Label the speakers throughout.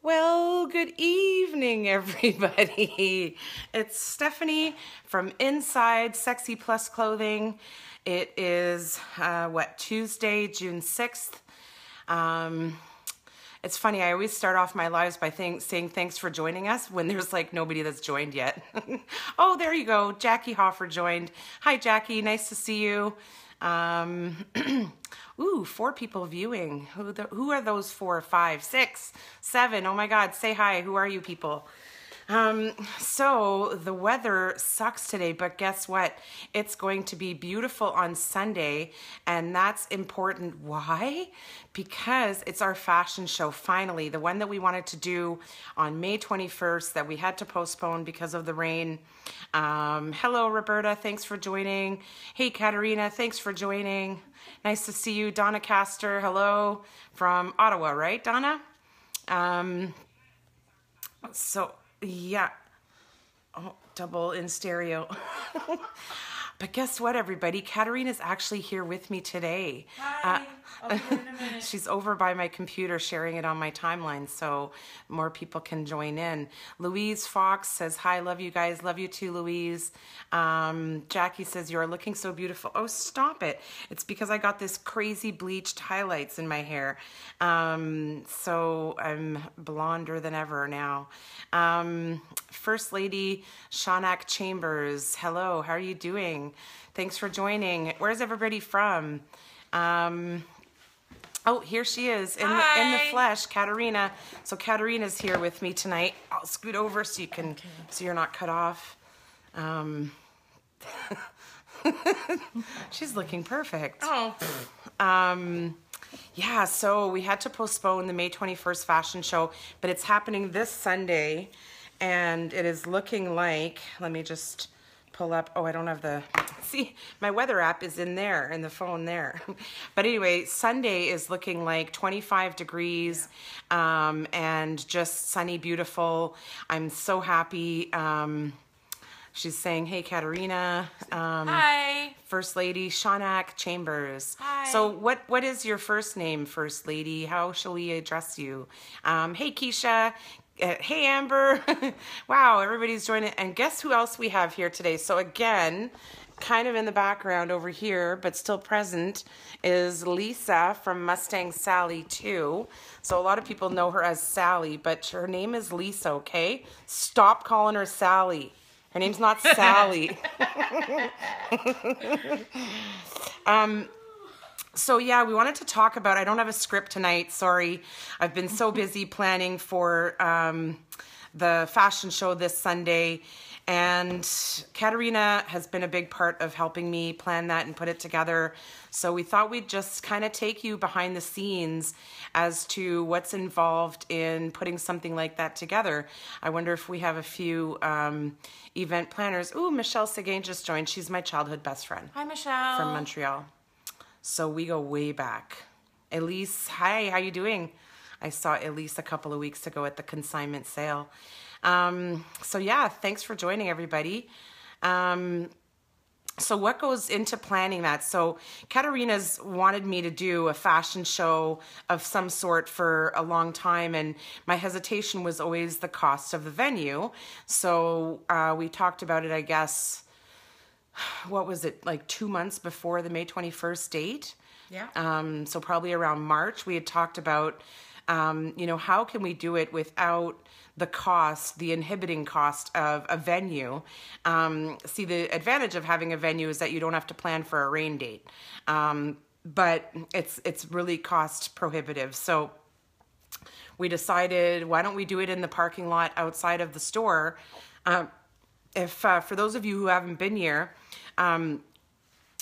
Speaker 1: Well, good evening, everybody. It's Stephanie from inside SexyPlus Clothing. It is, Tuesday, June 6th. It's funny, I always start off my lives by saying thanks for joining us when there's like nobody that's joined yet. Oh, there you go. Jackie Hoffer joined. Hi, Jackie. Nice to see you. Ooh, 4 people viewing. Who are those 4, 5, 6, 7? Oh my God, say hi. Who are you people? So the weather sucks today, but guess what? It's going to be beautiful on Sunday, and that's important. Why? Because it's our fashion show, finally, the one that we wanted to do on May 21st that we had to postpone because of the rain. Hello, Roberta. Thanks for joining. Hey, Caterina. Thanks for joining. Nice to see you. Donna Castor. Hello from Ottawa, right, Donna? Yeah. Oh, double in stereo. But guess what, everybody? Caterina's actually here with me today.
Speaker 2: Hi. I'll be here in a minute.
Speaker 1: She's over by my computer sharing it on my timeline so more people can join in. Louise Fox says, hi, love you guys. Love you too, Louise. Jackie says, you're looking so beautiful. Oh, stop it. It's because I got this crazy bleached highlights in my hair. So I'm blonder than ever now. First Lady Shaunak Chambers, hello, how are you doing? Thanks for joining. Where's everybody from? Oh, here she is in the flesh, Caterina. So Caterina's here with me tonight. I'll scoot over so you can, so you're not cut off. She's looking perfect.
Speaker 2: Oh.
Speaker 1: Yeah, so we had to postpone the May 21st fashion show, but it's happening this Sunday, and it is looking like, let me just pull up, oh, I don't have the, see, my weather app is in there, in the phone there. But anyway, Sunday is looking like 25 degrees, and just sunny, beautiful. I'm so happy. She's saying, hey, Caterina.
Speaker 2: Hi.
Speaker 1: First Lady Shaunak Chambers.
Speaker 2: Hi.
Speaker 1: So what is your first name, First Lady? How shall we address you? Hey, Keisha. Hey, Amber. Wow, everybody's joining. And guess who else we have here today? So again, kind of in the background over here, but still present, is Lisa from Mustang Sally 2. So a lot of people know her as Sally, but her name is Lisa, okay? Stop calling her Sally. Her name's not Sally. So yeah, we wanted to talk about, I don't have a script tonight, sorry. I've been so busy planning for the fashion show this Sunday, and Caterina has been a big part of helping me plan that and put it together. So we thought we'd just kind of take you behind the scenes as to what's involved in putting something like that together. I wonder if we have a few event planners. Ooh, Michelle Seguin just joined. She's my childhood best friend.
Speaker 2: Hi, Michelle.
Speaker 1: From Montreal. So we go way back. Elise, hi, how you doing? I saw Elise a couple of weeks ago at the consignment sale. So yeah, thanks for joining, everybody. So what goes into planning that? So Caterina's wanted me to do a fashion show of some sort for a long time, and my hesitation was always the cost of the venue. So we talked about it, I guess, what was it, like 2 months before the May 21st date?
Speaker 2: Yeah.
Speaker 1: So probably around March, we had talked about, you know, how can we do it without the cost, the inhibiting cost of a venue. See, the advantage of having a venue is that you don't have to plan for a rain date. But it's really cost prohibitive. So we decided, why don't we do it in the parking lot outside of the store? For those of you who haven't been here,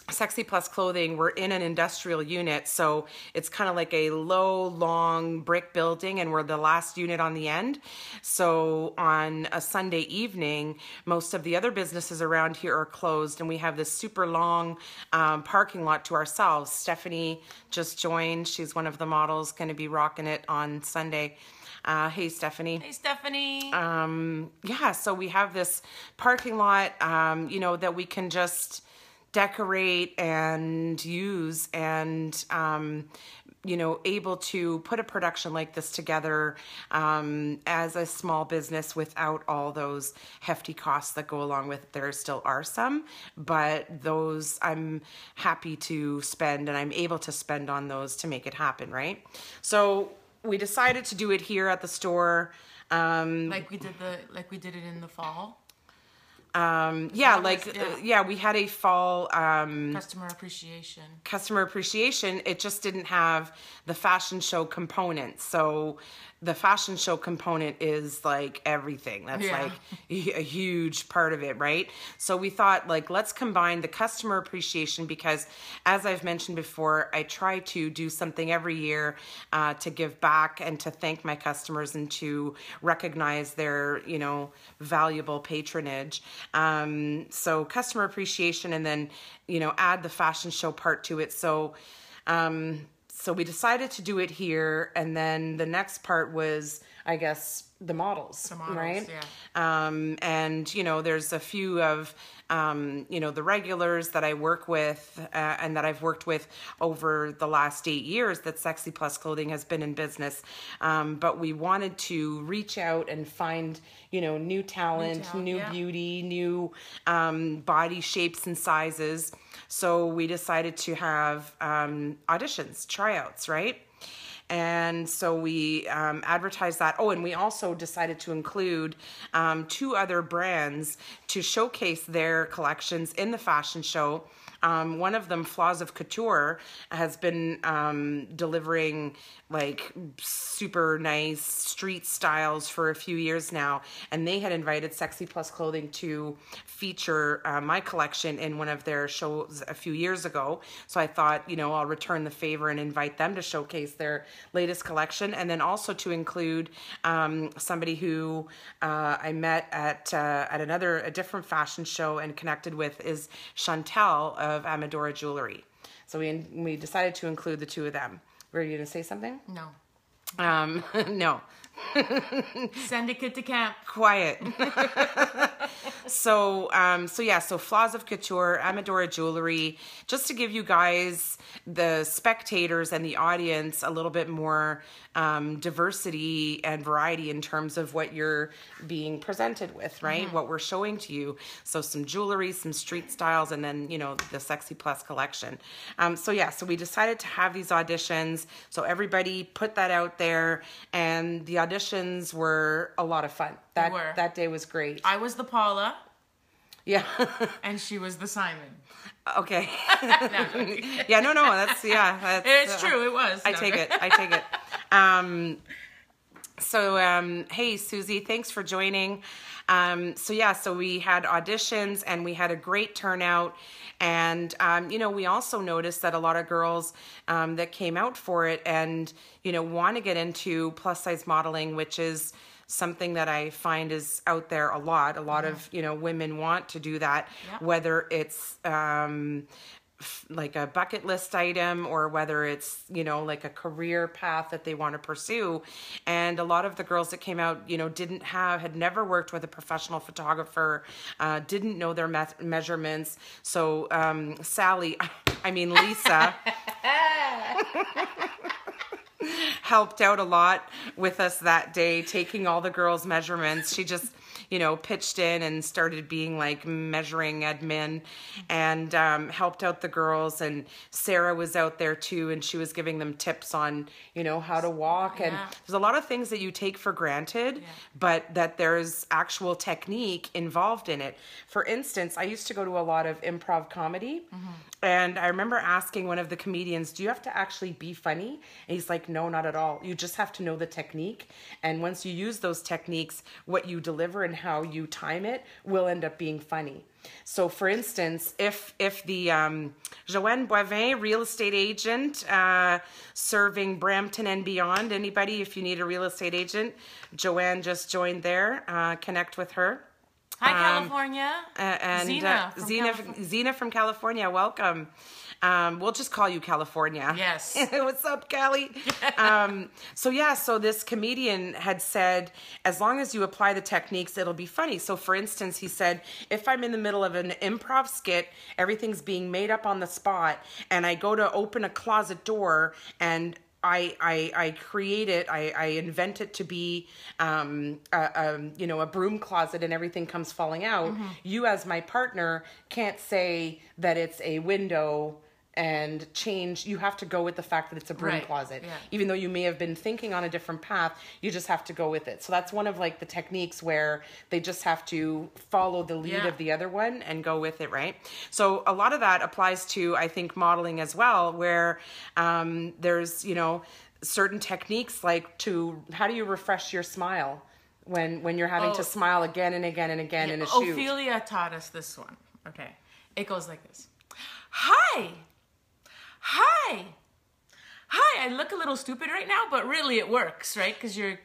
Speaker 1: SexyPlus Clothing, we're in an industrial unit, so it's kind of like a low, long brick building, and we're the last unit on the end. So on a Sunday evening, most of the other businesses around here are closed, and we have this super long parking lot to ourselves. Stephanie just joined. She's one of the models, going to be rocking it on Sunday. Hey, Stephanie.
Speaker 2: Hey, Stephanie.
Speaker 1: Yeah, so we have this parking lot, you know, that we can just decorate and use and able to put a production like this together as a small business without all those hefty costs that go along with it. There still are some, but those I'm happy to spend, and I'm able to spend on those to make it happen, right? So we decided to do it here at the store.
Speaker 2: Like we did it in the fall.
Speaker 1: We had a fall
Speaker 2: Customer appreciation.
Speaker 1: It just didn't have the fashion show component. So the fashion show component is like everything. That's like a huge part of it, right? So we thought, like, let's combine the customer appreciation, because as I've mentioned before, I try to do something every year to give back and to thank my customers and to recognize their, valuable patronage. So customer appreciation, and then, add the fashion show part to it. So we decided to do it here, and then the next part was, I guess, the models, right?
Speaker 2: Yeah.
Speaker 1: And there's a few of the regulars that I work with and that I've worked with over the last 8 years that SexyPlus Clothing has been in business. But we wanted to reach out and find new talent, new beauty, new body shapes and sizes. So we decided to have auditions, tryouts, right? And so we advertised that. Oh, and we also decided to include 2 other brands to showcase their collections in the fashion show. One of them, Flaws of Couture, has been delivering like super nice street styles for a few years now, and they had invited SexyPlus Clothing to feature my collection in one of their shows a few years ago. So I thought, I'll return the favor and invite them to showcase their latest collection, and then also to include somebody who I met at a different fashion show and connected with, is Chantel of Amadora Jewelry. So we decided to include the 2 of them. Were you going to say something?
Speaker 2: No.
Speaker 1: No.
Speaker 2: Send a kid to camp.
Speaker 1: Quiet. So Flaws of Couture, Amadora Jewelry, just to give you guys, the spectators and the audience, a little bit more diversity and variety in terms of what you're being presented with, right? Mm-hmm. What we're showing to you. So some jewelry, some street styles, and then, the SexyPlus collection. So we decided to have these auditions. So everybody put that out there, and the auditions were a lot of fun. That day was great.
Speaker 2: I was the Paula.
Speaker 1: Yeah.
Speaker 2: And she was the Simon.
Speaker 1: Okay.
Speaker 2: No. It's true. It was.
Speaker 1: I take it. Hey, Susie, thanks for joining. So we had auditions, and we had a great turnout. And, we also noticed that a lot of girls that came out for it and, want to get into plus size modeling, which is something that I find is out there a lot. A lot of, women want to do that, whether it's like a bucket list item or whether it's, like a career path that they want to pursue. And a lot of the girls that came out, had never worked with a professional photographer, didn't know their measurements. So Lisa helped out a lot with us that day, taking all the girls' measurements. She just, pitched in and started being like measuring admin and helped out the girls. And Sarah was out there too, and she was giving them tips on, how to walk. And there's a lot of things that you take for granted, but that there's actual technique involved in it. For instance, I used to go to a lot of improv comedy, and I remember asking one of the comedians, do you have to actually be funny? And he's like, no, not at all. You just have to know the technique. And once you use those techniques, what you deliver and how you time it will end up being funny. So for instance, if the Joanne Boivin, real estate agent, serving Brampton and beyond, anybody, if you need a real estate agent, Joanne just joined there, connect with her.
Speaker 2: Hi, California.
Speaker 1: And Zena from California, welcome. We'll just call you California.
Speaker 2: Yes.
Speaker 1: What's up, Cali? So this comedian had said, as long as you apply the techniques, it'll be funny. So for instance, he said, if I'm in the middle of an improv skit, everything's being made up on the spot, and I go to open a closet door and I create it, I invent it to be, a broom closet and everything comes falling out. You as my partner can't say that it's a window and change. You have to go with the fact that it's a broom closet.
Speaker 2: Yeah.
Speaker 1: Even though you may have been thinking on a different path, you just have to go with it. So that's one of like the techniques where they just have to follow the lead of the other one and go with it, right? So a lot of that applies to, I think, modeling as well, where there's, certain techniques like how do you refresh your smile when you're having to smile again and again and again in a shoot?
Speaker 2: Ophelia taught us this one. Okay. It goes like this. Hi. Hi. I look a little stupid right now, but really it works, right? Because your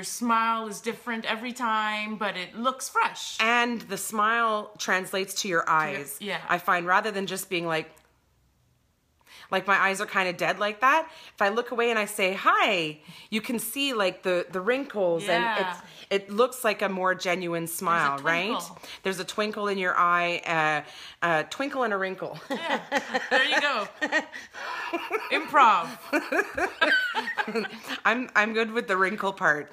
Speaker 2: smile is different every time, but it looks fresh.
Speaker 1: And the smile translates to your eyes. I find rather than just being like my eyes are kind of dead like that. If I look away and I say hi, you can see like the wrinkles and it looks like a more genuine smile, right? There's a twinkle in your eye, a twinkle and a wrinkle.
Speaker 2: Yeah, there you go. Improv.
Speaker 1: I'm good with the wrinkle part.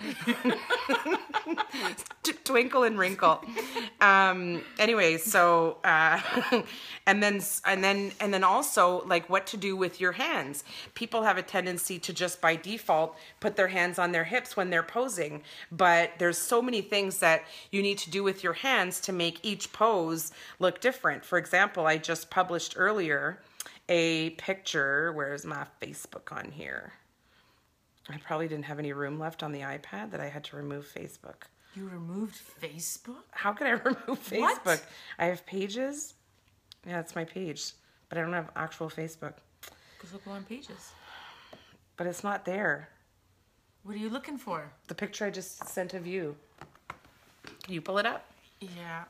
Speaker 1: Twinkle and wrinkle. Anyway, so and then also like what to do with your hands. People have a tendency to just by default put their hands on their hips when they're posing, but there's so many things that you need to do with your hands to make each pose look different. For example, I just published earlier a picture. Where's my Facebook on here? I probably didn't have any room left on the iPad that I had to remove Facebook.
Speaker 2: You removed Facebook?
Speaker 1: How could I remove Facebook?
Speaker 2: What?
Speaker 1: I have pages. Yeah, it's my page, but I don't have actual Facebook.
Speaker 2: Because look on pages.
Speaker 1: But it's not there.
Speaker 2: What are you looking for?
Speaker 1: The picture I just sent of you. Can you pull it up?
Speaker 2: Yeah.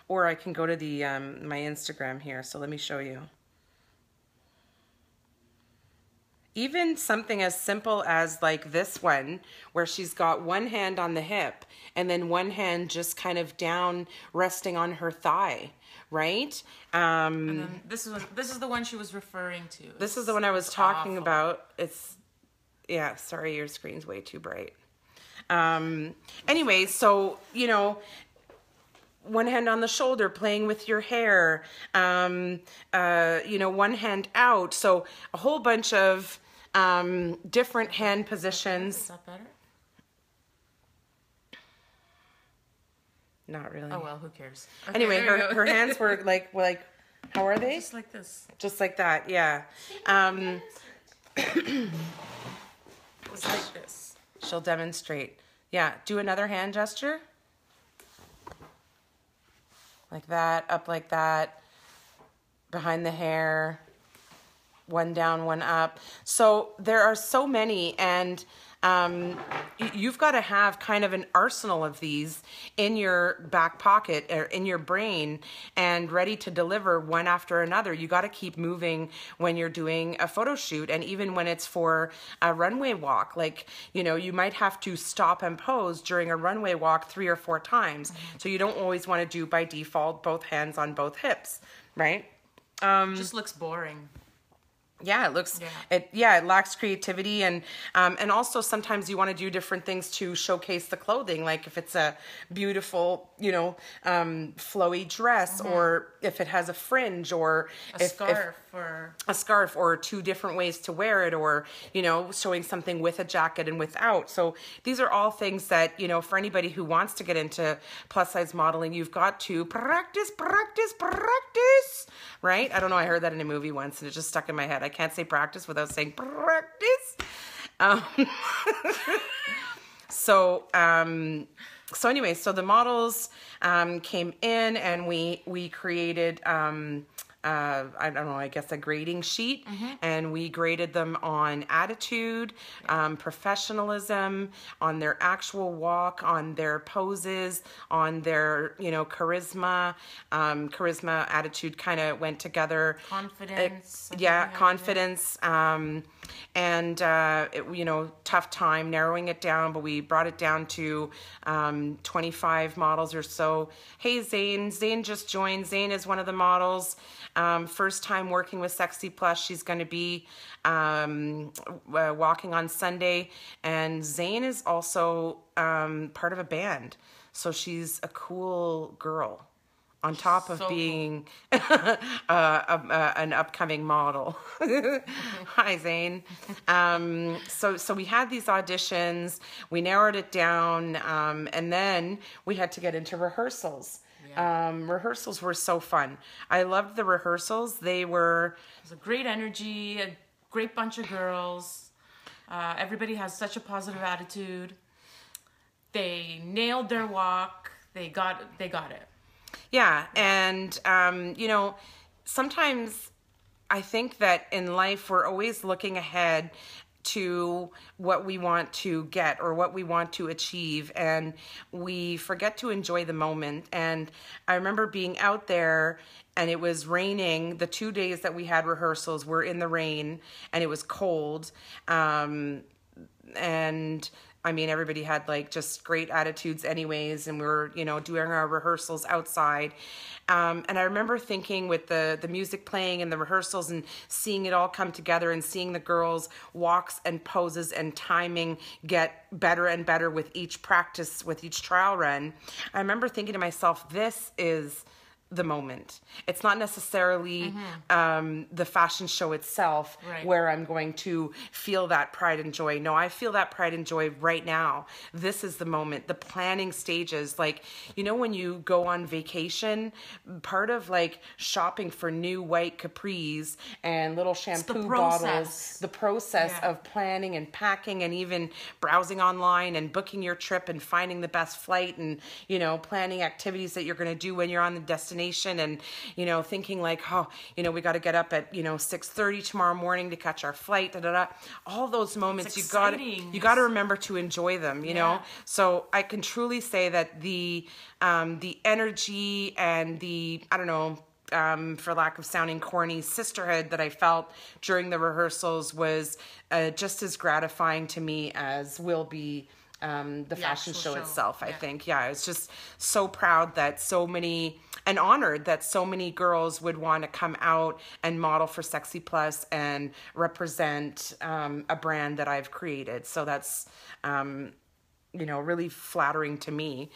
Speaker 1: Or I can go to the my Instagram here. So let me show you. Even something as simple as like this one, where she's got one hand on the hip and then one hand just kind of down resting on her thigh, right?
Speaker 2: And then this is the one she was referring to.
Speaker 1: This is the one I was talking about. It's, yeah, sorry, your screen's way too bright. Anyway, so, one hand on the shoulder, playing with your hair, one hand out. So a whole bunch of different hand positions.
Speaker 2: Is that better?
Speaker 1: Not really.
Speaker 2: Oh, well, who cares? Okay,
Speaker 1: anyway, her hands were like, how are they?
Speaker 2: Just like this.
Speaker 1: Just like that, yeah.
Speaker 2: It's like this.
Speaker 1: She'll demonstrate. Yeah, do another hand gesture. Like that, up like that, behind the hair, one down, one up. So there are so many, and you've got to have kind of an arsenal of these in your back pocket or in your brain and ready to deliver one after another. You got to keep moving when you're doing a photo shoot, and even when it's for a runway walk. Like, you might have to stop and pose during a runway walk 3 or 4 times. So you don't always want to do by default both hands on both hips, right?
Speaker 2: Just looks boring.
Speaker 1: Yeah, it looks, it lacks creativity, and also sometimes you want to do different things to showcase the clothing, like if it's a beautiful, flowy dress, or if it has a fringe, or
Speaker 2: a scarf,
Speaker 1: or 2 different ways to wear it, or, showing something with a jacket and without. So these are all things that, for anybody who wants to get into plus size modeling, you've got to practice, right? I don't know, I heard that in a movie once and it just stuck in my head. I can't say practice without saying practice. So anyway, so the models came in and we created I don't know, I guess a grading sheet, and we graded them on attitude, professionalism, on their actual walk, on their poses, on their, charisma. Charisma, attitude kind of went together.
Speaker 2: Confidence.
Speaker 1: Confidence. And tough time narrowing it down, but we brought it down to 25 models or so. Hey, Zane just joined. Zane is one of the models. First time working with SexyPlus. She's going to be walking on Sunday. And Zane is also part of a band. So she's a cool girl. On top of being cool. An upcoming model. Hi, Zane. So we had these auditions. We narrowed it down. And then we had to get into rehearsals. Yeah. Rehearsals were so fun. I loved the rehearsals. It was
Speaker 2: a great energy, a great bunch of girls. Everybody has such a positive attitude. They nailed their walk. They got it.
Speaker 1: Yeah, and, you know, sometimes I think that in life we're always looking ahead to what we want to get or what we want to achieve, and we forget to enjoy the moment. And I remember being out there and it was raining. The 2 days that we had rehearsals were in the rain and it was cold. And I mean, everybody had like just great attitudes anyways, and we were, you know, doing our rehearsals outside. And I remember thinking with the music playing and the rehearsals and seeing it all come together and seeing the girls' walks and poses and timing get better and better with each practice, with each trial run. I remember thinking to myself, this is the moment. It's not necessarily the fashion show itself where I'm going to feel that pride and joy. No, I feel that pride and joy right now. This is the moment, the planning stages. Like, you know, when you go on vacation, part of like shopping for new white capris and little shampoo bottles, the process of planning and packing and even browsing online and booking your trip and finding the best flight and, you know, planning activities that you're going to do when you're on the destination. And, you know, thinking like, oh, you know, we got to get up at, you know, 6:30 tomorrow morning to catch our flight, all those moments, you got to remember to enjoy them, you know? So I can truly say that the energy and the, I don't know, for lack of sounding corny, sisterhood that I felt during the rehearsals was just as gratifying to me as will be the fashion show itself, I think. Yeah, I was just so proud that so many, and honored that so many girls would want to come out and model for SexyPlus and represent a brand that I've created. So that's, you know, really flattering to me.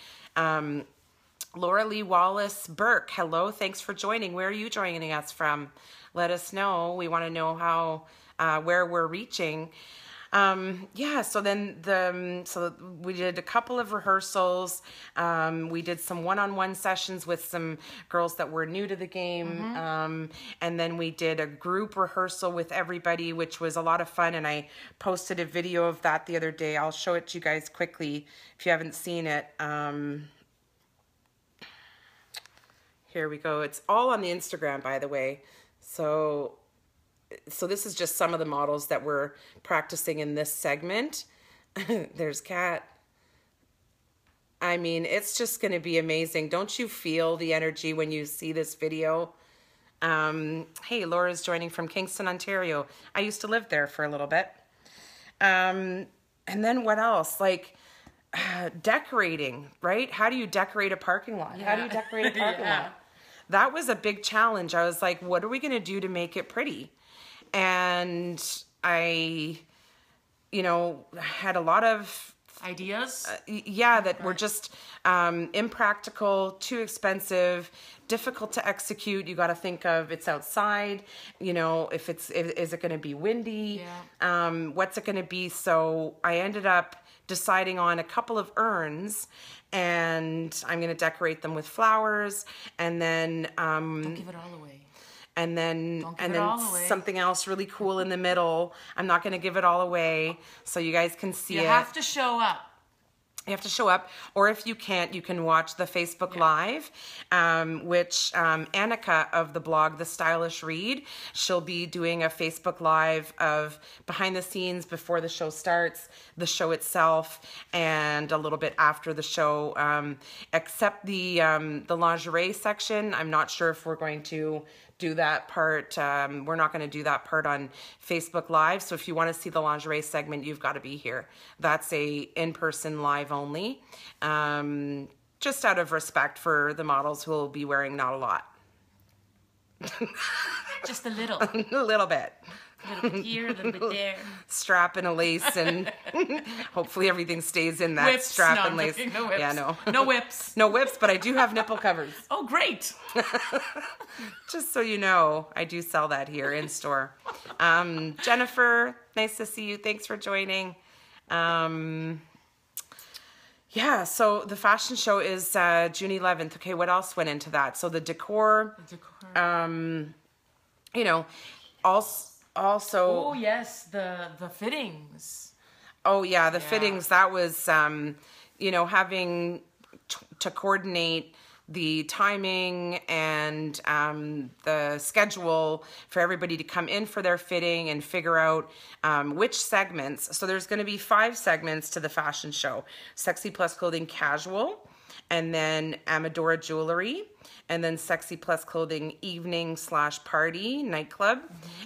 Speaker 1: Laura Lee Wallace Burke, hello, thanks for joining. Where are you joining us from? Let us know. We want to know how, where we're reaching. Yeah, so then so we did a couple of rehearsals. We did some one-on-one sessions with some girls that were new to the game. And then we did a group rehearsal with everybody, which was a lot of fun. And I posted a video of that the other day. I'll show it to you guys quickly if you haven't seen it. Here we go. It's all on the Instagram, by the way. So this is just some of the models that we're practicing in this segment. There's Kat. I mean, it's just going to be amazing. Don't you feel the energy when you see this video? Hey, Laura's joining from Kingston, Ontario. I used to live there for a little bit. And then what else? Like decorating, right? How do you decorate a parking lot? How do you decorate a parking lot? That was a big challenge. I was like, what are we going to do to make it pretty? And I, you know, had a lot of
Speaker 2: ideas.
Speaker 1: That were just impractical, too expensive, difficult to execute. You got to think of it's outside. You know, is it going to be windy? What's it going to be? So I ended up deciding on a couple of urns, and I'm going to decorate them with flowers, and then
Speaker 2: don't give it all away.
Speaker 1: And then something else really cool in the middle. I'm not going to give it all away so you guys can see it.
Speaker 2: You have to show up.
Speaker 1: You have to show up, or if you can't, you can watch the Facebook Live, which Annika of the blog The Stylish Read, she'll be doing a Facebook Live of behind the scenes before the show starts, the show itself, and a little bit after the show. Except the lingerie section, I'm not sure if we're going to do that part. We're not going to do that part on Facebook Live. So if you want to see the lingerie segment, you've got to be here. That's a in-person live only. Just out of respect for the models who will be wearing not a lot.
Speaker 2: Just a little.
Speaker 1: A little bit.
Speaker 2: A little bit here, a little bit there.
Speaker 1: Strap and a lace, and hopefully everything stays in that
Speaker 2: Whips.
Speaker 1: strap
Speaker 2: No,
Speaker 1: and
Speaker 2: I'm
Speaker 1: lace.
Speaker 2: joking. No whips.
Speaker 1: Yeah, no.
Speaker 2: No whips.
Speaker 1: No whips, but I do have nipple covers.
Speaker 2: Oh, great.
Speaker 1: Just so you know, I do sell that here in store. Jennifer, nice to see you. Thanks for joining. Yeah, so the fashion show is June 11th. Okay, what else went into that? So the decor, you know, also...
Speaker 2: Oh, yes, the fittings.
Speaker 1: Oh, yeah, the fittings. That was, you know, having to coordinate the timing and the schedule for everybody to come in for their fitting and figure out which segments. So there's going to be 5 segments to the fashion show. SexyPlus Clothing Casual, and then Amadora Jewelry, and then SexyPlus Clothing Evening/Party Nightclub,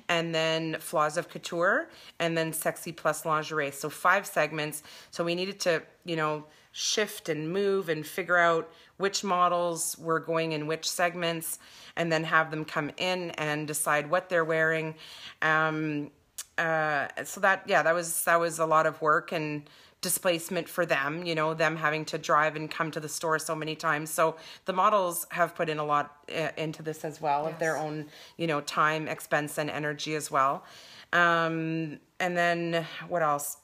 Speaker 1: and then Flaws of Couture, and then SexyPlus Lingerie. So 5 segments. So we needed to, you know, shift and move and figure out which models were going in which segments, and then have them come in and decide what they're wearing. So that, yeah, that was a lot of work and displacement for them, you know, them having to drive and come to the store so many times. So the models have put in a lot into this as well, of their own, you know, time, expense, and energy as well. And then what else?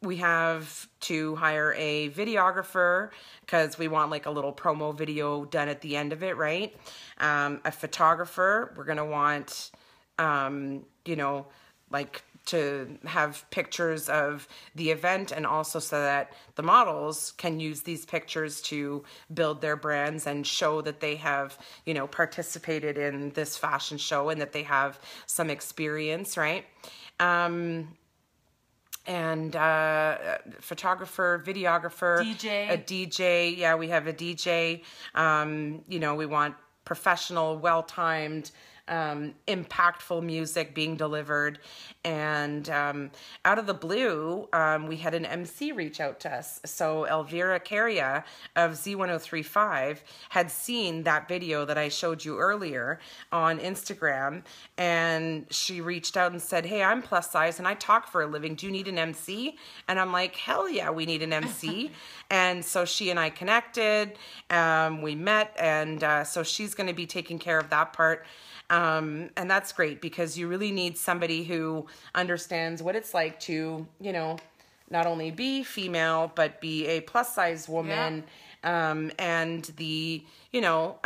Speaker 1: We have to hire a videographer because we want like a little promo video done at the end of it, right? A photographer. We're going to want, you know, like to have pictures of the event, and also so that the models can use these pictures to build their brands and show that they have, you know, participated in this fashion show and that they have some experience, right? And photographer, videographer,
Speaker 2: DJ.
Speaker 1: A DJ. Yeah, we have a DJ. You know, we want professional, well-timed, impactful music being delivered. And out of the blue, we had an MC reach out to us. So Elvira Caria of Z1035 had seen that video that I showed you earlier on Instagram, and she reached out and said, hey, I'm plus size and I talk for a living. Do you need an MC? And I'm like, hell yeah, we need an MC. And so she and I connected, we met, and so she's going to be taking care of that part. And that's great because you really need somebody who understands what it's like to, you know, not only be female, but be a plus size woman, and the, you know,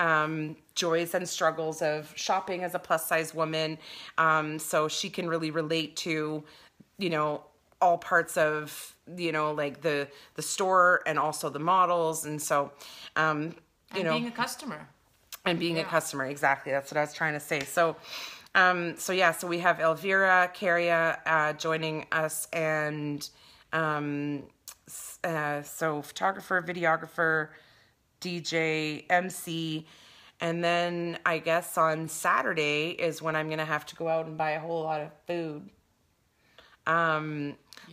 Speaker 1: joys and struggles of shopping as a plus size woman. So she can really relate to, you know, all parts of, you know, like the store and also the models. And so, you know,
Speaker 2: being a customer.
Speaker 1: And being a customer, exactly. That's what I was trying to say. So, so we have Elvira Caria joining us, and so photographer, videographer, DJ, MC, and then I guess on Saturday is when I'm gonna have to go out and buy a whole lot of food.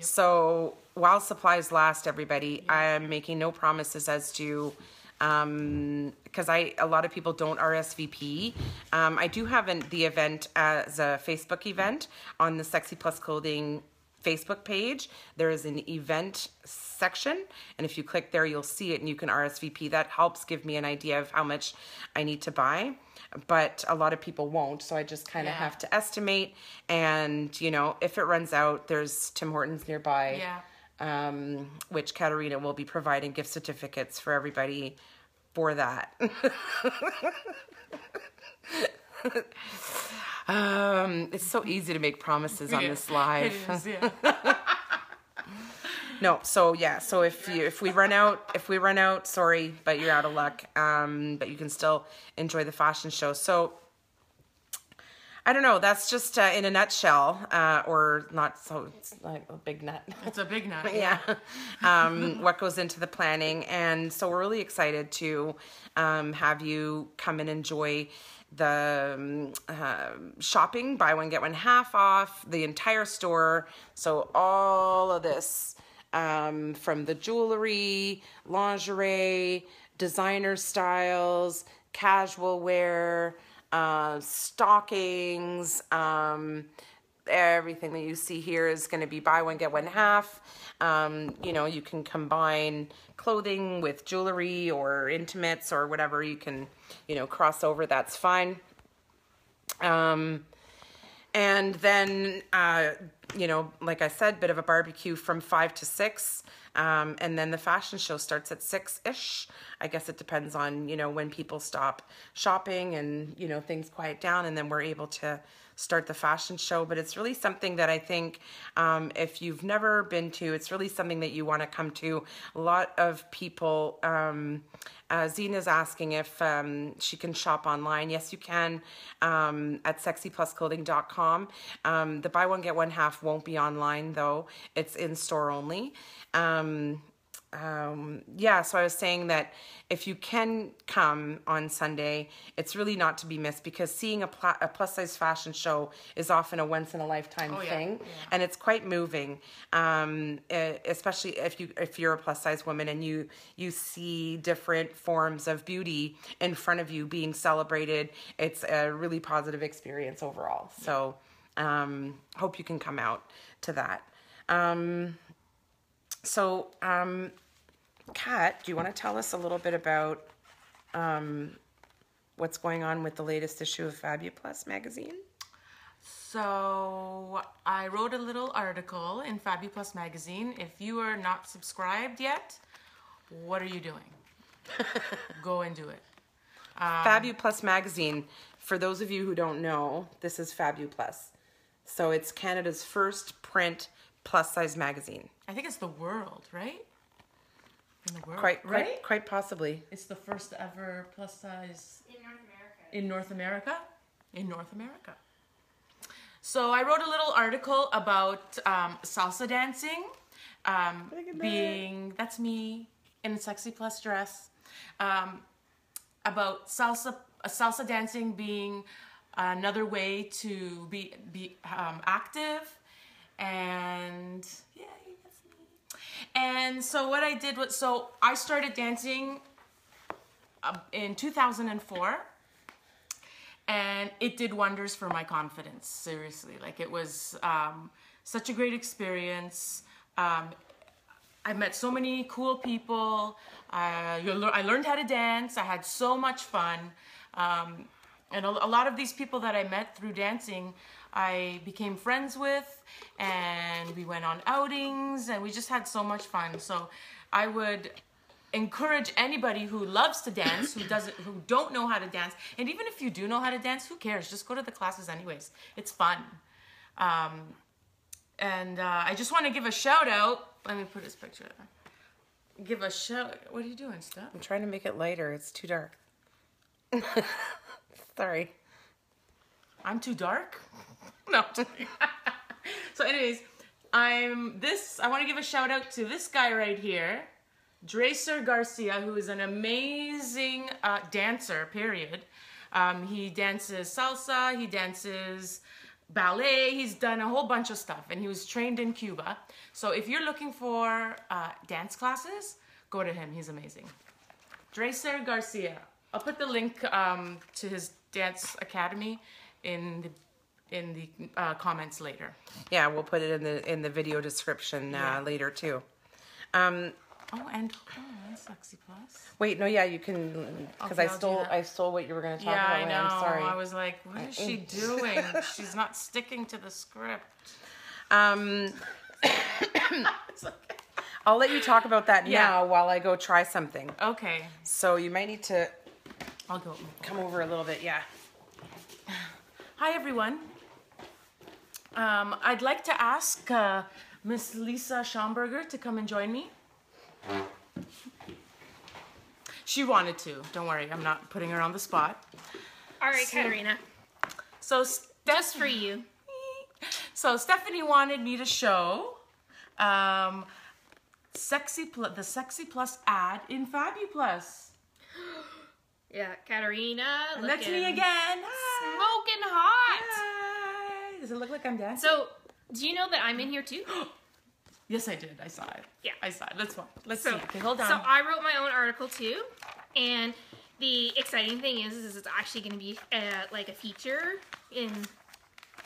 Speaker 1: So while supplies last, everybody, I am making no promises as to. Because a lot of people don't RSVP. I do have the event as a Facebook event on the SexyPlus Clothing Facebook page. There is an event section, and if you click there, you'll see it, and you can RSVP. That helps give me an idea of how much I need to buy, but a lot of people won't, so I just kind of have to estimate, and, you know, if it runs out, there's Tim Hortons nearby. Which Caterina will be providing gift certificates for everybody for that. It's so easy to make promises on this live.
Speaker 2: It is, yeah.
Speaker 1: No, so yeah, so if we run out, sorry, but you're out of luck. But you can still enjoy the fashion show. So I don't know. That's just in a nutshell, or not. So it's like a big nut.
Speaker 2: It's a big nut.
Speaker 1: Yeah. What goes into the planning, and so we're really excited to have you come and enjoy the shopping, buy one get one half off, the entire store. So all of this, from the jewelry, lingerie, designer styles, casual wear. stockings, everything that you see here is going to be buy one, get one half. You know, you can combine clothing with jewelry or intimates or whatever you can, you know, cross over, that's fine. And then, you know, like I said, bit of a barbecue from 5 to 6. And then the fashion show starts at 6-ish. I guess it depends on, you know, when people stop shopping and, you know, things quiet down, and then we're able to start the fashion show. But it's really something that I think if you've never been to, it's really something that you want to come to. A lot of people, Zena's asking if she can shop online. Yes, you can at SexyPlusClothing.com. The buy one, get one half won't be online though. It's in store only. Yeah, so I was saying that if you can come on Sunday, it's really not to be missed, because seeing a plus size fashion show is often a once in a lifetime thing. Yeah. And it's quite moving, especially if you're a plus size woman and you see different forms of beauty in front of you being celebrated. It's a really positive experience overall. So hope you can come out to that. Kat, do you want to tell us a little bit about what's going on with the latest issue of Fabuplus magazine?
Speaker 2: So I wrote a little article in Fabuplus magazine. If you are not subscribed yet, what are you doing? Go and do it.
Speaker 1: Fabuplus magazine, for those of you who don't know, this is Fabuplus. So it's Canada's first print plus size magazine.
Speaker 2: I think it's the world, right? In the world,
Speaker 1: quite possibly.
Speaker 2: It's the first ever plus size
Speaker 3: in North America.
Speaker 2: In North America? In North America. So I wrote a little article about salsa dancing, that's me in a sexy plus dress, about salsa dancing being another way to be active, and yeah, that's me. And so what I did was, so I started dancing in 2004, and it did wonders for my confidence, seriously. Like, it was such a great experience. I met so many cool people. I learned how to dance. I had so much fun. And a lot of these people that I met through dancing, I became friends with, and we went on outings, and we just had so much fun. So I would encourage anybody who loves to dance, who don't know how to dance, and even if you do know how to dance, who cares? Just go to the classes anyways. It's fun. I just want to give a shout out. Let me put his picture there. Give a shout. What are you doing, Steph?
Speaker 1: I'm trying to make it lighter. It's too dark. Sorry.
Speaker 2: I'm too dark? No. So anyways, I want to give a shout out to this guy right here, Dracer Garcia, who is an amazing dancer, period. He dances salsa, he dances ballet, he's done a whole bunch of stuff, and he was trained in Cuba. So if you're looking for dance classes, go to him, he's amazing. Dracer Garcia. I'll put the link to his dance academy in the comments later. Yeah,
Speaker 1: we'll put it in the video description later too.
Speaker 2: And SexyPlus.
Speaker 1: Wait, no, yeah, you can, because I stole what you were going to talk about.
Speaker 2: I know.
Speaker 1: I'm sorry.
Speaker 2: I was like, what is she doing? She's not sticking to the script.
Speaker 1: It's okay. I'll let you talk about that now while I go try something.
Speaker 2: Okay.
Speaker 1: So you might need to
Speaker 2: I'll go
Speaker 1: come over a little bit, yeah.
Speaker 2: Hi, everyone. I'd like to ask Miss Lisa Schomburger to come and join me. She wanted to. Don't worry, I'm not putting her on the spot.
Speaker 3: All right, Caterina.
Speaker 2: So
Speaker 3: just for you.
Speaker 2: So Stephanie wanted me to show the SexyPlus ad in Fabuplus.
Speaker 3: Yeah, Caterina.
Speaker 2: And that's me again. Hi.
Speaker 3: Smoking hot.
Speaker 2: Hi. Does it look like I'm dancing?
Speaker 3: So, do you know that I'm in here too?
Speaker 2: Yes, I did. I saw it.
Speaker 3: Yeah.
Speaker 2: I saw it. Let's see. Okay, hold on.
Speaker 3: So I wrote my own article too. And the exciting thing is it's actually going to be like a feature in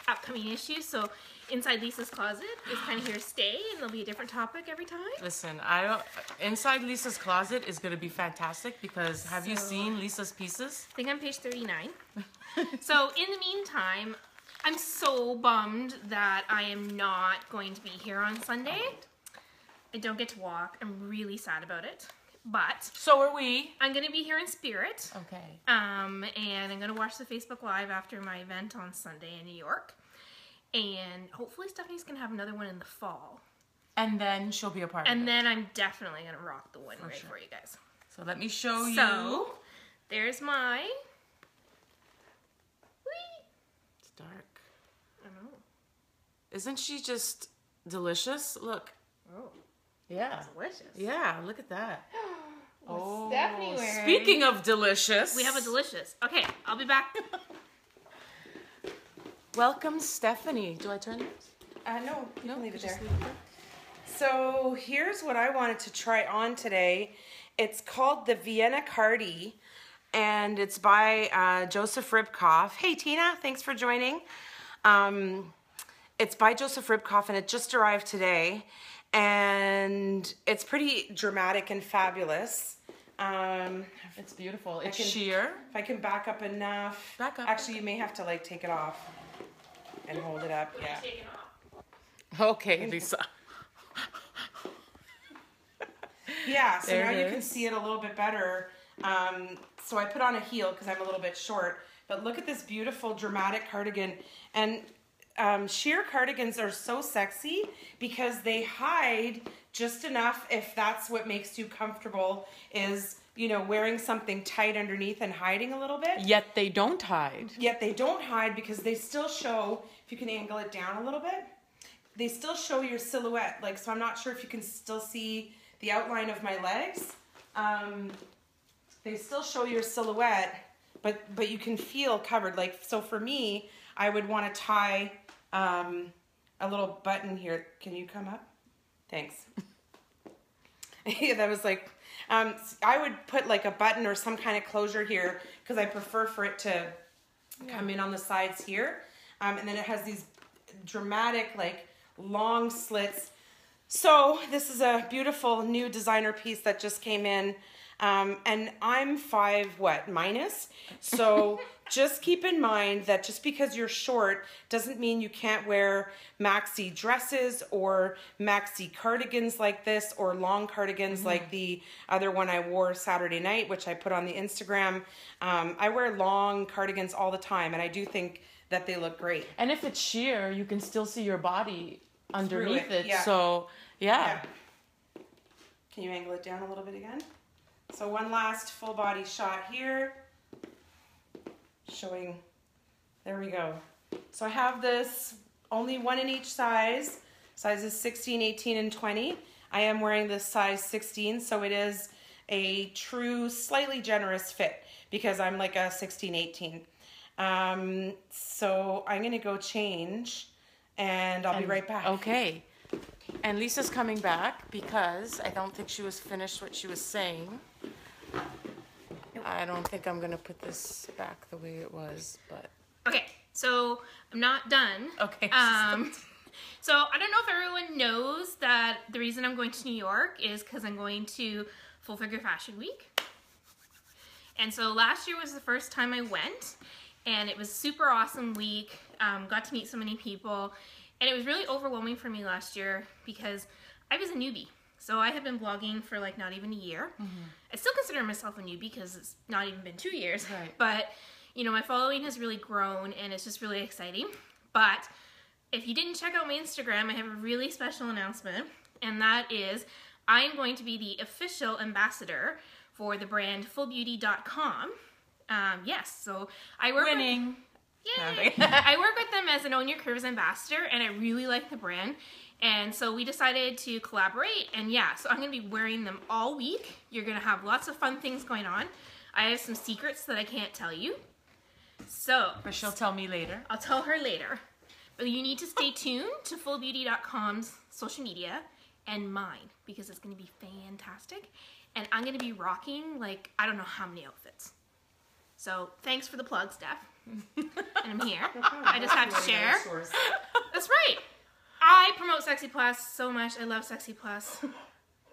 Speaker 3: upcoming issues. So Inside Lisa's Closet is kind of here to stay, and there'll be a different topic every time.
Speaker 2: Listen, Inside Lisa's Closet is going to be fantastic because have you seen Lisa's pieces?
Speaker 3: I think I'm page 39. So in the meantime, I'm so bummed that I am not going to be here on Sunday. I don't get to walk. I'm really sad about it. But
Speaker 2: so are we.
Speaker 3: I'm going to be here in spirit.
Speaker 2: Okay.
Speaker 3: And I'm going to watch the Facebook Live after my event on Sunday in New York. And hopefully Stephanie's going to have another one in the fall.
Speaker 2: And then she'll be a part of it.
Speaker 3: And then I'm definitely going to rock the one for you guys.
Speaker 2: So let me show you.
Speaker 3: So, there's my...
Speaker 2: It's dark.
Speaker 3: I know.
Speaker 2: Isn't she just delicious? Look.
Speaker 3: Oh.
Speaker 2: Yeah.
Speaker 3: Delicious.
Speaker 2: Yeah, look at that.
Speaker 3: What's Stephanie wearing?
Speaker 2: Speaking of delicious.
Speaker 3: We have a delicious. Okay, I'll be back.
Speaker 2: Welcome, Stephanie. Do I turn this?
Speaker 1: No, you can leave it
Speaker 2: just
Speaker 1: there.
Speaker 2: leave it there.
Speaker 1: So here's what I wanted to try on today. It's called the Vienna Cardi, and it's by Joseph Ribkoff. Hey, Tina, thanks for joining. It's by Joseph Ribkoff, and it just arrived today, and it's pretty dramatic and fabulous.
Speaker 2: It's beautiful. It's sheer.
Speaker 1: If I can back up enough.
Speaker 2: Back up.
Speaker 1: Actually, you may have to like take it off and hold it up. Yeah.
Speaker 3: Take it off.
Speaker 2: Okay, Lisa.
Speaker 1: Yeah, so
Speaker 2: There
Speaker 1: now
Speaker 2: it
Speaker 1: you
Speaker 2: is.
Speaker 1: can see it a little bit better. So I put on a heel because I'm a little bit short. But look at this beautiful dramatic cardigan. And sheer cardigans are so sexy because they hide just enough, if that's what makes you comfortable, is, you know, wearing something tight underneath and hiding a little bit.
Speaker 2: Yet they don't hide.
Speaker 1: Yet they don't hide because they still show, if you can angle it down a little bit, they still show your silhouette. Like, so I'm not sure if you can still see the outline of my legs. They still show your silhouette, but you can feel covered. Like, so for me, I would want to tie a little button here. Can you come up? Thanks. Yeah, that was like, I would put like a button or some kind of closure here because I prefer for it to come in on the sides here. And then it has these dramatic, like, long slits. So this is a beautiful new designer piece that just came in. And I'm 5 minus. So just keep in mind that just because you're short doesn't mean you can't wear maxi dresses or maxi cardigans like this, or long cardigans like the other one I wore Saturday night, which I put on the Instagram. I wear long cardigans all the time, and I do think that they look great.
Speaker 2: And if it's sheer, you can still see your body underneath it.
Speaker 1: Yeah.
Speaker 2: So, yeah.
Speaker 1: Can you angle it down a little bit again? So one last full body shot here. Showing, there we go. So I have this, only one in each size. Sizes 16, 18, and 20. I am wearing this size 16, so it is a true, slightly generous fit because I'm like a 16, 18. So I'm gonna go change and I'll be right back.
Speaker 2: Okay. And Lisa's coming back because I don't think she was finished what she was saying. I don't think I'm gonna put this back the way it was, but
Speaker 3: Okay, so I'm not done.
Speaker 2: okay.
Speaker 3: So I don't know if everyone knows that the reason I'm going to New York is because I'm going to Full Figure Fashion Week. And so last year was the first time I went, and it was a super awesome week. Got to meet so many people, and it was really overwhelming for me last year because I was a newbie. So I have been blogging for like not even a year. I still consider myself a newbie because it's not even been 2 years.
Speaker 2: Right.
Speaker 3: But, you know, my following has really grown and it's just really exciting. But if you didn't check out my Instagram, I have a really special announcement. And that is I'm going to be the official ambassador for the brand fullbeauty.com. Yes, so I work
Speaker 2: Winning.
Speaker 3: Yay! I work with them as an Own Your Curves ambassador, and I really like the brand. And so we decided to collaborate, and yeah, so I'm going to be wearing them all week. You're going to have lots of fun things going on. I have some secrets that I can't tell you. So,
Speaker 2: But she'll tell me later.
Speaker 3: I'll tell her later. But you need to stay tuned to fullbeauty.com's social media and mine, because it's going to be fantastic. And I'm going to be rocking, like, I don't know how many outfits. So thanks for the plug, Steph. And I'm here. I just have to share. That's right. I promote SexyPlus so much. I love SexyPlus.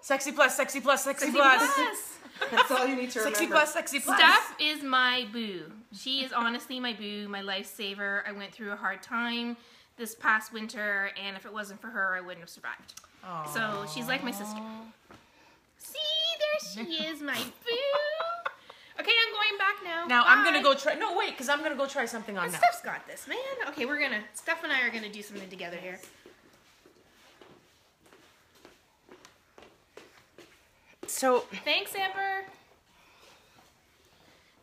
Speaker 2: SexyPlus, SexyPlus, SexyPlus.
Speaker 1: That's all you need to remember.
Speaker 2: SexyPlus, SexyPlus.
Speaker 3: Steph is my boo. She is honestly my boo, my lifesaver. I went through a hard time this past winter, and if it wasn't for her, I wouldn't have survived.
Speaker 2: Aww.
Speaker 3: So she's like my sister. See, there she is, my boo. Okay, I'm going back now.
Speaker 2: Now
Speaker 3: Bye.
Speaker 2: I'm gonna go try. No, wait, because I'm gonna go try something on now.
Speaker 3: Steph's got this, man. Okay, Steph and I are gonna do something together here.
Speaker 1: So
Speaker 3: Thanks, Amber.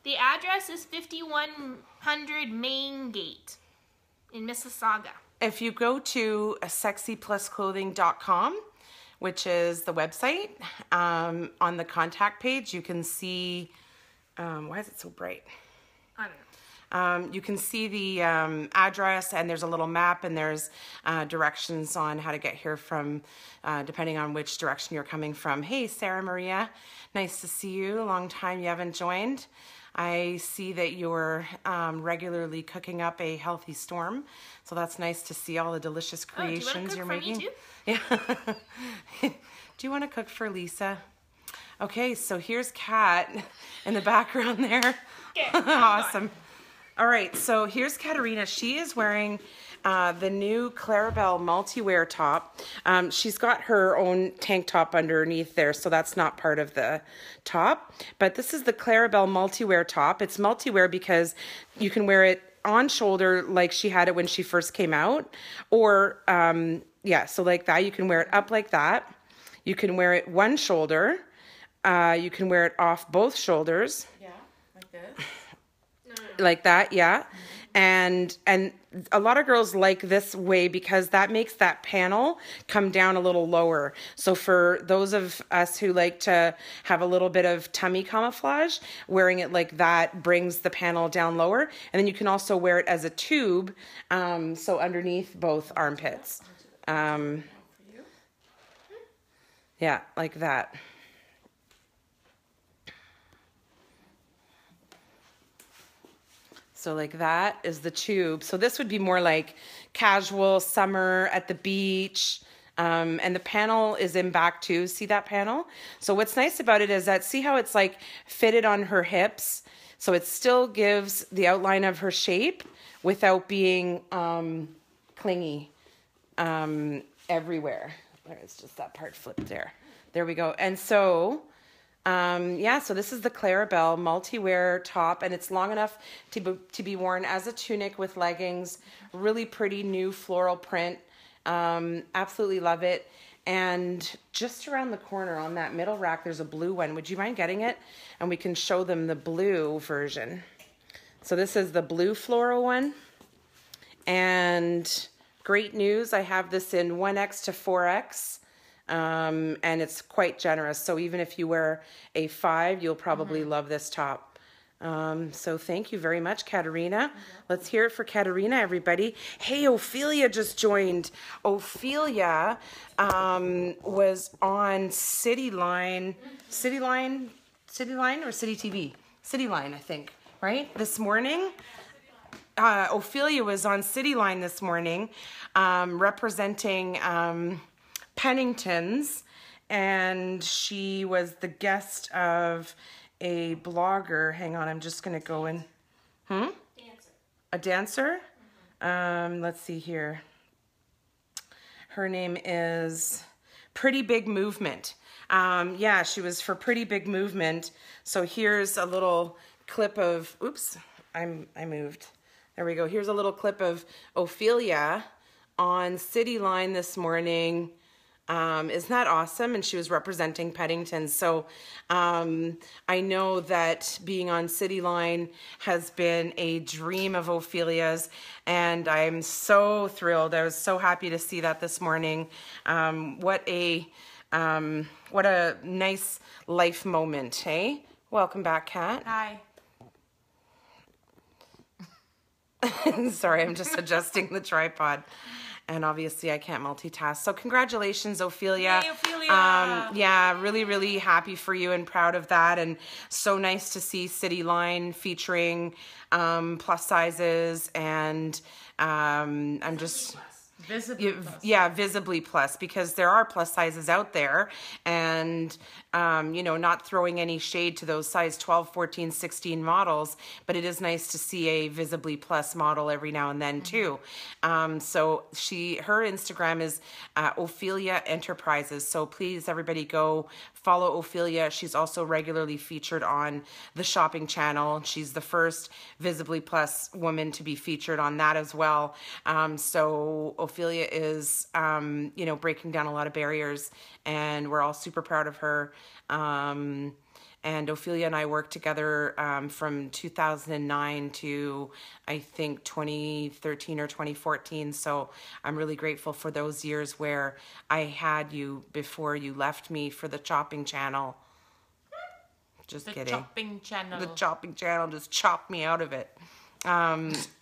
Speaker 3: The address is 5100 Main Gate in Mississauga.
Speaker 1: if you go to SexyPlusClothing.com, which is the website, on the contact page, you can see, why is it so bright?
Speaker 3: I don't know.
Speaker 1: You can see the address, and there's a little map, and there's directions on how to get here from, depending on which direction you're coming from. Hey, Sarah Maria, nice to see you. A long time you haven't joined. I see that you're regularly cooking up a healthy storm, so that's nice to see all the delicious creations you're making.
Speaker 3: Do you want to cook for me too?
Speaker 1: Yeah. Do you want to cook for Lisa? Okay, so here's Kat in the background there.
Speaker 3: Okay,
Speaker 1: Awesome. All right, so here's Caterina. She is wearing the new Clarabelle multi-wear top. She's got her own tank top underneath there, so that's not part of the top. But this is the Clarabelle multi-wear top. It's multi-wear because you can wear it on shoulder like she had it when she first came out. Or, yeah, so like that. You can wear it up like that. You can wear it one shoulder. You can wear it off both shoulders.
Speaker 2: Yeah, like this.
Speaker 1: Like that, yeah. And a lot of girls like this way because that makes that panel come down a little lower. So for those of us who like to have a little bit of tummy camouflage, wearing it like that brings the panel down lower. And then you can also wear it as a tube, so underneath both armpits. Yeah, like that. So like that is the tube. So this would be more like casual summer at the beach. And the panel is in back too. See that panel? So what's nice about it is that, see how it's like fitted on her hips? So it still gives the outline of her shape without being clingy everywhere. It's just that part flipped there. There we go. And so... yeah, so this is the Clarabelle multi-wear top, and it's long enough to be worn as a tunic with leggings. Really pretty new floral print. Absolutely love it. And just around the corner on that middle rack, there's a blue one. Would you mind getting it? And we can show them the blue version. So this is the blue floral one. And great news, I have this in 1X to 4X. And it's quite generous. So even if you wear a 5, you'll probably love this top. So thank you very much, Caterina. Let's hear it for Caterina, everybody. Hey, Ophelia just joined. Ophelia was on Cityline or City TV? Cityline, I think, right? This morning. Ophelia was on Cityline this morning, representing... Pennington's, and she was the guest of a blogger. Hang on, I'm just gonna go in. Dancer. A dancer? Let's see here. Her name is Pretty Big Movement. Yeah, she was for Pretty Big Movement. So here's a little clip of, oops, I moved. There we go. Here's a little clip of Ophelia on Cityline this morning. Isn't that awesome? And she was representing Pennington. So I know that being on Cityline has been a dream of Ophelia's, and I'm so thrilled. I was so happy to see that this morning. What a nice life moment, hey? Welcome back, Kat.
Speaker 2: Hi.
Speaker 1: Sorry, I'm just adjusting the tripod. And obviously I can't multitask. So congratulations, Ophelia.
Speaker 2: Yay, Ophelia.
Speaker 1: Yeah, really, really happy for you and proud of that. And so nice to see City Line featuring plus sizes. And I'm just...
Speaker 2: Visibly plus.
Speaker 1: Yeah, visibly plus, because there are plus sizes out there, and you know, not throwing any shade to those size 12, 14, 16 models, but it is nice to see a visibly plus model every now and then too. So her Instagram is Ophelia Enterprises, so please everybody go follow Ophelia. She's also regularly featured on the shopping channel. She's the first visibly plus woman to be featured on that as well. So Ophelia is, you know, breaking down a lot of barriers, and we're all super proud of her. And Ophelia and I worked together from 2009 to, I think, 2013 or 2014. So I'm really grateful for those years where I had you before you left me for the chopping channel. Just kidding.
Speaker 2: The chopping channel.
Speaker 1: The chopping channel just chopped me out of it.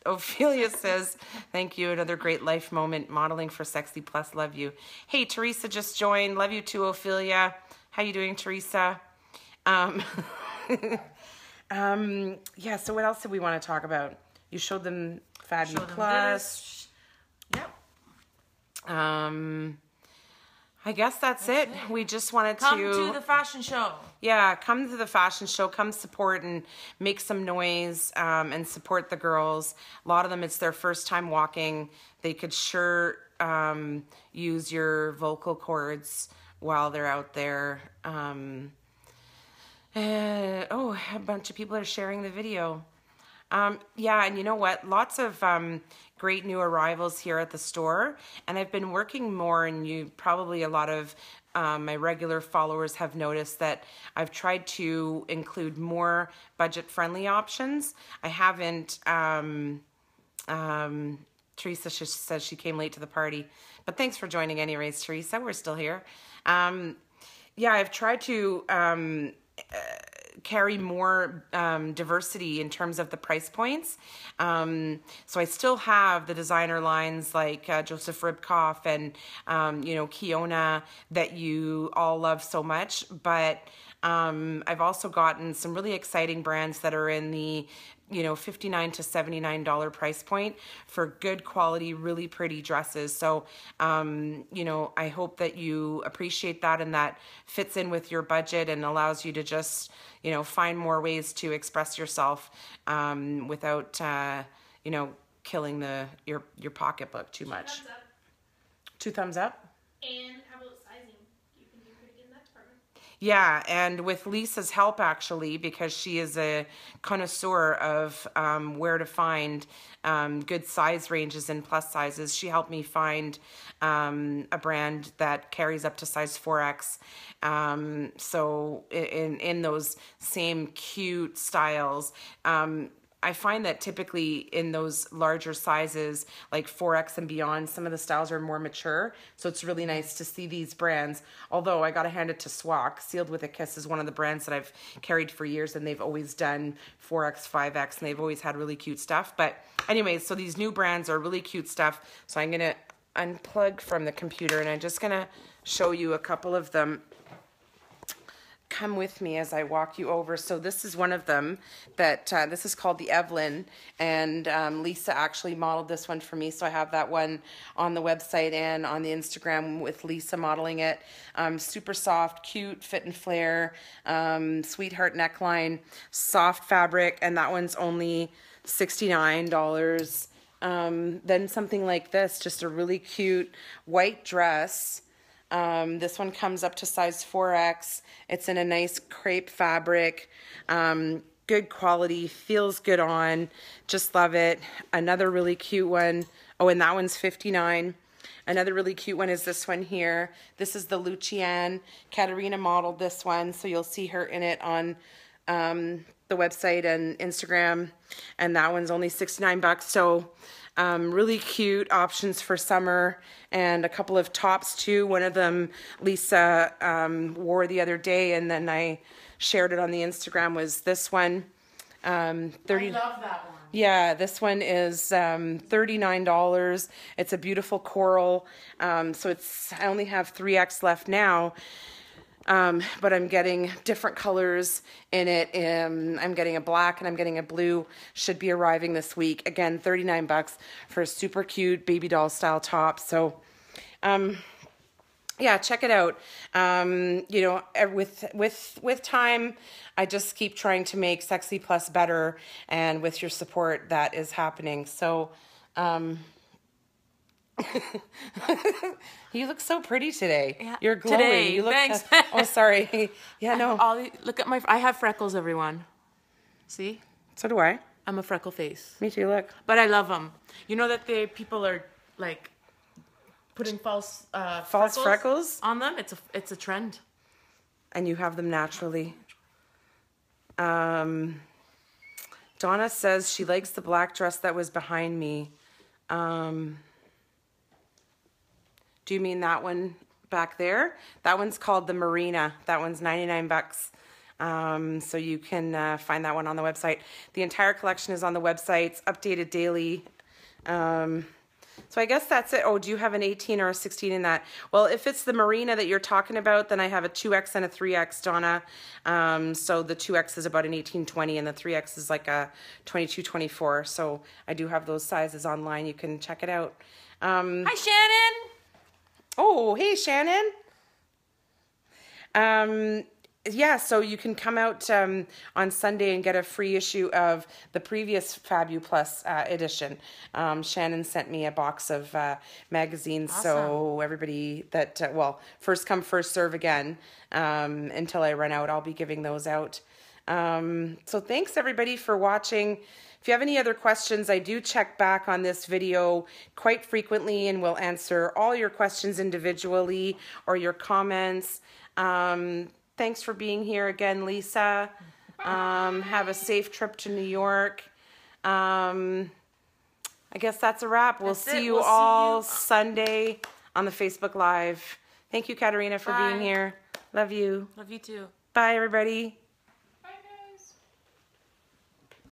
Speaker 1: Ophelia says, thank you. Another great life moment modeling for SexyPlus. Love you. Hey, Teresa just joined. Love you too, Ophelia. How you doing, Teresa? Yeah, so what else did we want to talk about? You showed them Fabuplus.
Speaker 2: Yep.
Speaker 1: I guess that's it. We just wanted
Speaker 2: Come to the fashion show.
Speaker 1: Yeah, come to the fashion show. Come support and make some noise and support the girls. A lot of them, it's their first time walking. They could sure use your vocal cords while they're out there. Oh, a bunch of people are sharing the video. Yeah, and you know what? Lots of great new arrivals here at the store. And I've been working more, and you probably a lot of my regular followers have noticed that I've tried to include more budget-friendly options. I haven't... Teresa says she came late to the party. But thanks for joining anyways, Teresa. We're still here. Yeah, I've tried to... carry more diversity in terms of the price points. So I still have the designer lines like Joseph Ribkoff and, you know, Kiona that you all love so much. But I've also gotten some really exciting brands that are in the, you know, $59 to $79 price point for good quality, really pretty dresses. So, you know, I hope that you appreciate that and that fits in with your budget and allows you to just, you know, find more ways to express yourself without, you know, killing your pocketbook too much. 2 thumbs up.
Speaker 3: And how about sizing? You can do pretty good in that department.
Speaker 1: Yeah, and with Lisa's help, actually, because she is a connoisseur of where to find good size ranges and plus sizes, she helped me find a brand that carries up to size 4X. So in those same cute styles, I find that typically in those larger sizes, like 4X and beyond, some of the styles are more mature. So it's really nice to see these brands. Although I got to hand it to Swak. Sealed with a Kiss is one of the brands that I've carried for years, and they've always done 4X, 5X, and they've always had really cute stuff. But anyways, so these new brands are really cute stuff. So I'm going to unplug from the computer, and I'm just going to show you a couple of them. Come with me as I walk you over. So this is one of them that this is called the Evelyn, and Lisa actually modeled this one for me, so I have that one on the website and on the Instagram with Lisa modeling it. Super soft, cute fit and flare, sweetheart neckline, soft fabric, and that one's only $69. Then something like this, just a really cute white dress. This one comes up to size 4X. It's in a nice crepe fabric, good quality, feels good on, just love it. Another really cute one. Oh, and that one's $59. Another really cute one is this one here. This is the Lucienne. Caterina modeled this one, so you'll see her in it on the website and Instagram. And that one's only $69. So really cute options for summer, and a couple of tops too. One of them Lisa wore the other day, and then I shared it on the Instagram, was this one. 30.
Speaker 2: I love that one.
Speaker 1: Yeah, this one is $39. It's a beautiful coral. So I only have 3X left now. But I'm getting different colors in it. I'm getting a black and I'm getting a blue. Should be arriving this week. Again, $39 for a super cute baby doll style top. So, yeah, check it out. You know, with time, I just keep trying to make SexyPlus better, and with your support, that is happening. So, you look so pretty today.
Speaker 2: Yeah,
Speaker 1: You're glowing.
Speaker 2: today.
Speaker 1: You look,
Speaker 2: Thanks.
Speaker 1: oh, sorry. Yeah, no.
Speaker 2: Look at I have freckles, everyone. See?
Speaker 1: So do I.
Speaker 2: I'm a freckle face.
Speaker 1: Me too. Look.
Speaker 2: But I love them. You know that people are like putting false
Speaker 1: freckles
Speaker 2: on them. It's a trend.
Speaker 1: And you have them naturally. Donna says she likes the black dress that was behind me. Do you mean that one back there? That one's called the Marina. That one's $99. So you can find that one on the website. The entire collection is on the website. It's updated daily. So I guess that's it. Oh, do you have an 18 or a 16 in that? Well, if it's the Marina that you're talking about, then I have a 2X and a 3X, Donna. So the 2X is about an 18-20 and the 3X is like a 22-24. So I do have those sizes online. You can check it out.
Speaker 2: Hi, Shannon.
Speaker 1: Oh, hey, Shannon. Yeah, so you can come out on Sunday and get a free issue of the previous Fabuplus edition. Shannon sent me a box of magazines,
Speaker 2: awesome.
Speaker 1: So everybody that, well, first come, first serve again. Until I run out, I'll be giving those out. So thanks, everybody, for watching. If you have any other questions, I do check back on this video quite frequently and will answer all your questions individually or your comments. Thanks for being here again, Lisa. Have a safe trip to New York. I guess that's a wrap. We'll see you all Sunday on the Facebook Live. Thank you, Caterina, for being here. Love you.
Speaker 2: Love you too.
Speaker 1: Bye, everybody.